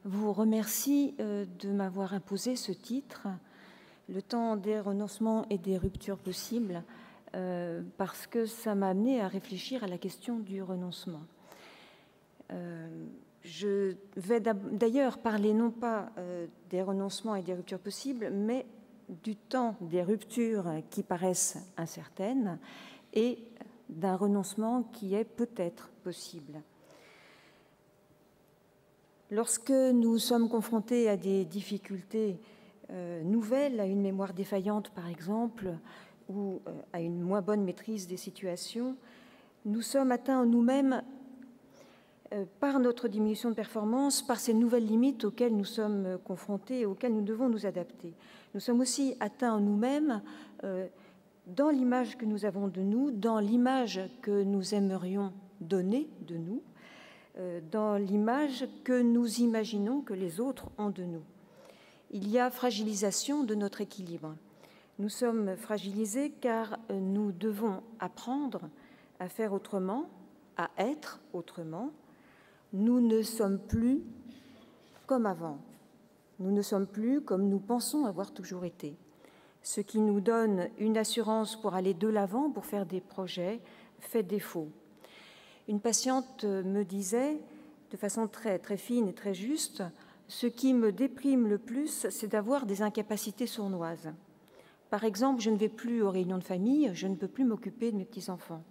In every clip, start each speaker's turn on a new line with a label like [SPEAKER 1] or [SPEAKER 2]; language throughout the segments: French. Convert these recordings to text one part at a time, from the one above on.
[SPEAKER 1] vous remercie de m'avoir imposé ce titre, Le temps des renoncements et des ruptures possibles, parce que ça m'a amené à réfléchir à la question du renoncement. Je vais d'ailleurs parler non pas des renoncements et des ruptures possibles, mais du temps des ruptures qui paraissent incertaines et d'un renoncement qui est peut-être possible. Lorsque nous sommes confrontés à des difficultés nouvelles, à une mémoire défaillante par exemple, ou à une moins bonne maîtrise des situations, nous sommes atteints en nous-mêmes par notre diminution de performance, par ces nouvelles limites auxquelles nous sommes confrontés et auxquelles nous devons nous adapter. Nous sommes aussi atteints en nous-mêmes dans l'image que nous avons de nous, dans l'image que nous aimerions donner de nous, dans l'image que nous imaginons que les autres ont de nous. Il y a fragilisation de notre équilibre. Nous sommes fragilisés car nous devons apprendre à faire autrement, à être autrement. Nous ne sommes plus comme avant. Nous ne sommes plus comme nous pensons avoir toujours été. Ce qui nous donne une assurance pour aller de l'avant, pour faire des projets, fait défaut. Une patiente me disait, de façon très fine et très juste, « Ce qui me déprime le plus, c'est d'avoir des incapacités sournoises. Par exemple, je ne vais plus aux réunions de famille, je ne peux plus m'occuper de mes petits-enfants.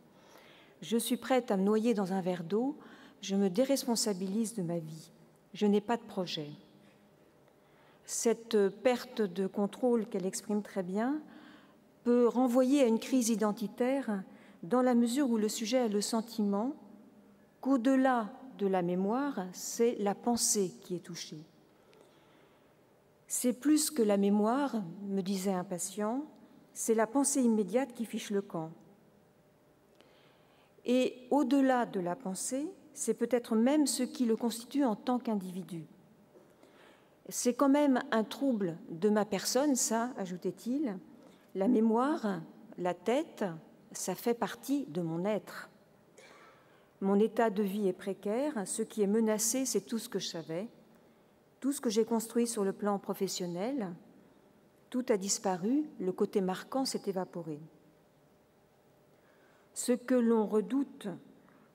[SPEAKER 1] Je suis prête à me noyer dans un verre d'eau, je me déresponsabilise de ma vie. Je n'ai pas de projet. » Cette perte de contrôle qu'elle exprime très bien peut renvoyer à une crise identitaire dans la mesure où le sujet a le sentiment qu'au-delà de la mémoire, c'est la pensée qui est touchée. C'est plus que la mémoire, me disait un patient, c'est la pensée immédiate qui fiche le camp. Et au-delà de la pensée, c'est peut-être même ce qui le constitue en tant qu'individu. C'est quand même un trouble de ma personne, ça, ajoutait-il. La mémoire, la tête, ça fait partie de mon être. Mon état de vie est précaire, ce qui est menacé, c'est tout ce que je savais, tout ce que j'ai construit sur le plan professionnel, tout a disparu, le côté marquant s'est évaporé. Ce que l'on redoute,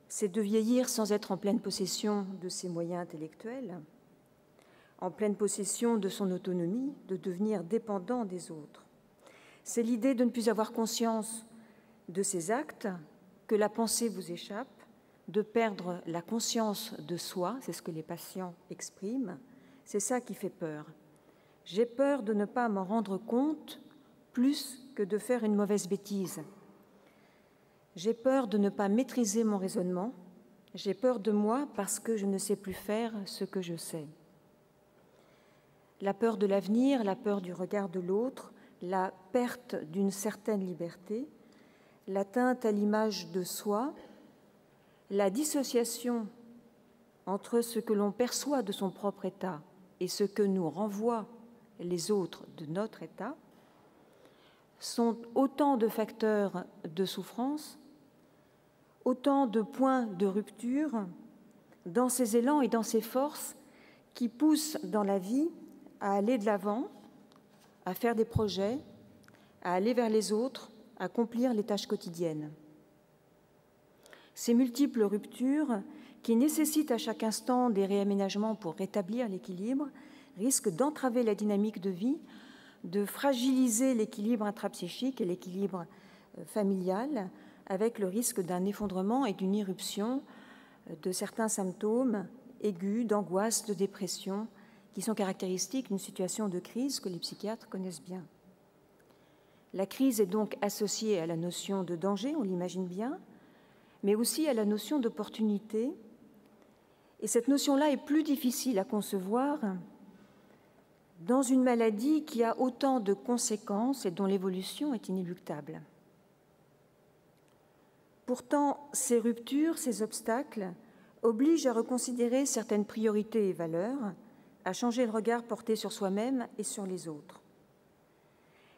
[SPEAKER 1] c'est de vieillir sans être en pleine possession de ses moyens intellectuels, en pleine possession de son autonomie, de devenir dépendant des autres. C'est l'idée de ne plus avoir conscience de ses actes, que la pensée vous échappe, de perdre la conscience de soi, c'est ce que les patients expriment, c'est ça qui fait peur. J'ai peur de ne pas m'en rendre compte plus que de faire une mauvaise bêtise. J'ai peur de ne pas maîtriser mon raisonnement, j'ai peur de moi parce que je ne sais plus faire ce que je sais. La peur de l'avenir, la peur du regard de l'autre, la perte d'une certaine liberté, l'atteinte à l'image de soi, la dissociation entre ce que l'on perçoit de son propre état et ce que nous renvoient les autres de notre état, sont autant de facteurs de souffrance, autant de points de rupture dans ces élans et dans ces forces qui poussent dans la vie à aller de l'avant, à faire des projets, à aller vers les autres, à accomplir les tâches quotidiennes. Ces multiples ruptures, qui nécessitent à chaque instant des réaménagements pour rétablir l'équilibre, risquent d'entraver la dynamique de vie, de fragiliser l'équilibre intrapsychique et l'équilibre familial, avec le risque d'un effondrement et d'une irruption de certains symptômes aigus, d'angoisse, de dépression, qui sont caractéristiques d'une situation de crise que les psychiatres connaissent bien. La crise est donc associée à la notion de danger, on l'imagine bien, mais aussi à la notion d'opportunité. Et cette notion-là est plus difficile à concevoir dans une maladie qui a autant de conséquences et dont l'évolution est inéluctable. Pourtant, ces ruptures, ces obstacles, obligent à reconsidérer certaines priorités et valeurs, à changer le regard porté sur soi-même et sur les autres.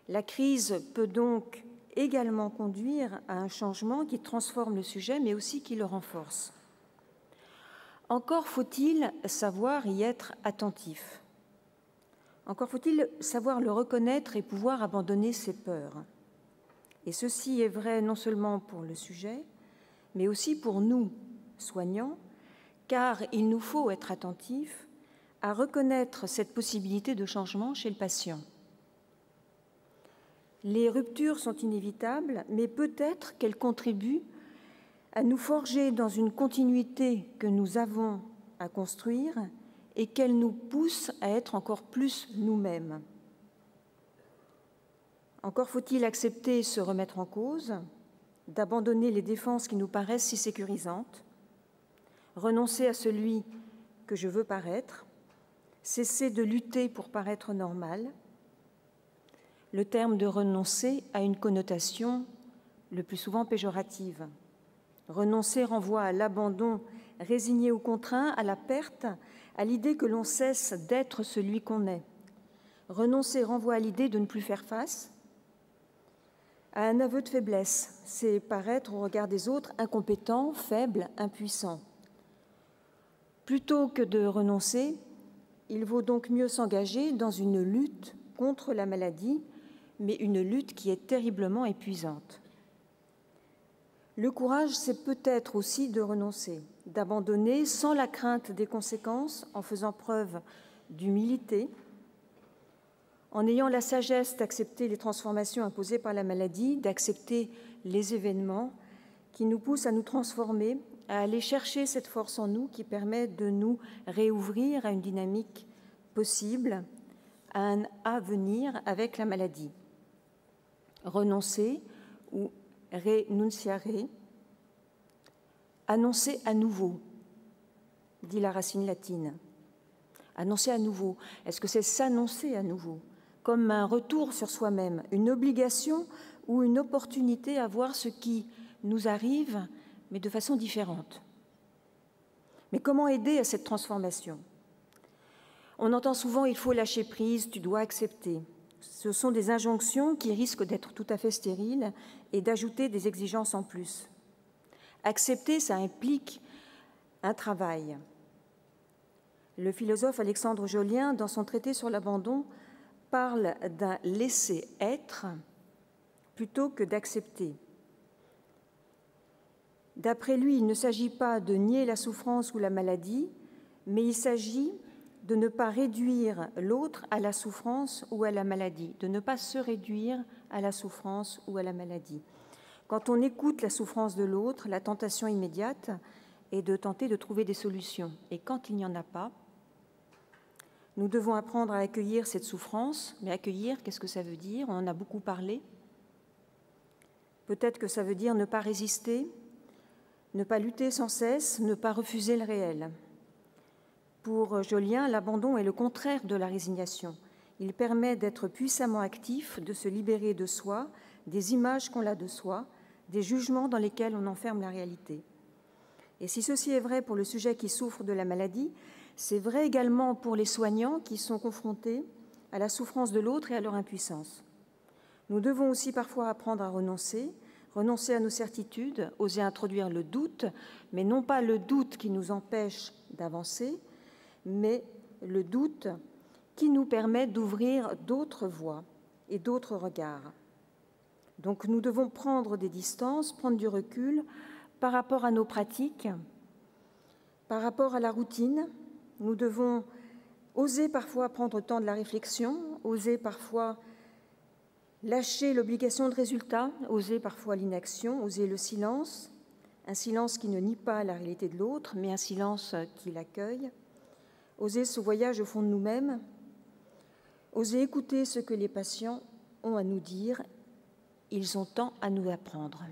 [SPEAKER 1] La crise peut donc également conduire à un changement qui transforme le sujet, mais aussi qui le renforce. Encore faut-il savoir y être attentif. Encore faut-il savoir le reconnaître et pouvoir abandonner ses peurs. Et ceci est vrai non seulement pour le sujet, mais aussi pour nous, soignants, car il nous faut être attentifs à reconnaître cette possibilité de changement chez le patient. Les ruptures sont inévitables, mais peut-être qu'elles contribuent à nous forger dans une continuité que nous avons à construire et qu'elles nous poussent à être encore plus nous-mêmes. Encore faut-il accepter se remettre en cause, d'abandonner les défenses qui nous paraissent si sécurisantes, renoncer à celui que je veux paraître, cesser de lutter pour paraître normal. Le terme de renoncer a une connotation le plus souvent péjorative. Renoncer renvoie à l'abandon résigné ou contraint, à la perte, à l'idée que l'on cesse d'être celui qu'on est. Renoncer renvoie à l'idée de ne plus faire face, à un aveu de faiblesse, c'est paraître au regard des autres incompétent, faible, impuissant. Plutôt que de renoncer, il vaut donc mieux s'engager dans une lutte contre la maladie, mais une lutte qui est terriblement épuisante. Le courage, c'est peut-être aussi de renoncer, d'abandonner sans la crainte des conséquences, en faisant preuve d'humilité, en ayant la sagesse d'accepter les transformations imposées par la maladie, d'accepter les événements qui nous poussent à nous transformer, à aller chercher cette force en nous qui permet de nous réouvrir à une dynamique possible, à un avenir avec la maladie. Renoncer ou renunciare, annoncer à nouveau, dit la racine latine. Annoncer à nouveau, est-ce que c'est s'annoncer à nouveau, comme un retour sur soi-même, une obligation ou une opportunité à voir ce qui nous arrive, mais de façon différente? Mais comment aider à cette transformation? On entend souvent « il faut lâcher prise, tu dois accepter ». Ce sont des injonctions qui risquent d'être tout à fait stériles et d'ajouter des exigences en plus. Accepter, ça implique un travail. Le philosophe Alexandre Jolien, dans son traité sur l'abandon, parle d'un laisser être plutôt que d'accepter. D'après lui, il ne s'agit pas de nier la souffrance ou la maladie, mais il s'agit de ne pas réduire l'autre à la souffrance ou à la maladie, de ne pas se réduire à la souffrance ou à la maladie. Quand on écoute la souffrance de l'autre, la tentation immédiate est de tenter de trouver des solutions. Et quand il n'y en a pas, nous devons apprendre à accueillir cette souffrance. Mais accueillir, qu'est-ce que ça veut dire? On en a beaucoup parlé. Peut-être que ça veut dire ne pas résister, ne pas lutter sans cesse, ne pas refuser le réel. Pour Jolien, l'abandon est le contraire de la résignation. Il permet d'être puissamment actif, de se libérer de soi, des images qu'on a de soi, des jugements dans lesquels on enferme la réalité. Et si ceci est vrai pour le sujet qui souffre de la maladie, c'est vrai également pour les soignants qui sont confrontés à la souffrance de l'autre et à leur impuissance. Nous devons aussi parfois apprendre à renoncer à nos certitudes, oser introduire le doute, mais non pas le doute qui nous empêche d'avancer, mais le doute qui nous permet d'ouvrir d'autres voies et d'autres regards. Donc nous devons prendre des distances, prendre du recul par rapport à nos pratiques, par rapport à la routine. Nous devons oser parfois prendre le temps de la réflexion, oser parfois lâcher l'obligation de résultat, oser parfois l'inaction, oser le silence, un silence qui ne nie pas la réalité de l'autre, mais un silence qui l'accueille. Oser ce voyage au fond de nous-mêmes, oser écouter ce que les patients ont à nous dire, ils ont tant à nous apprendre.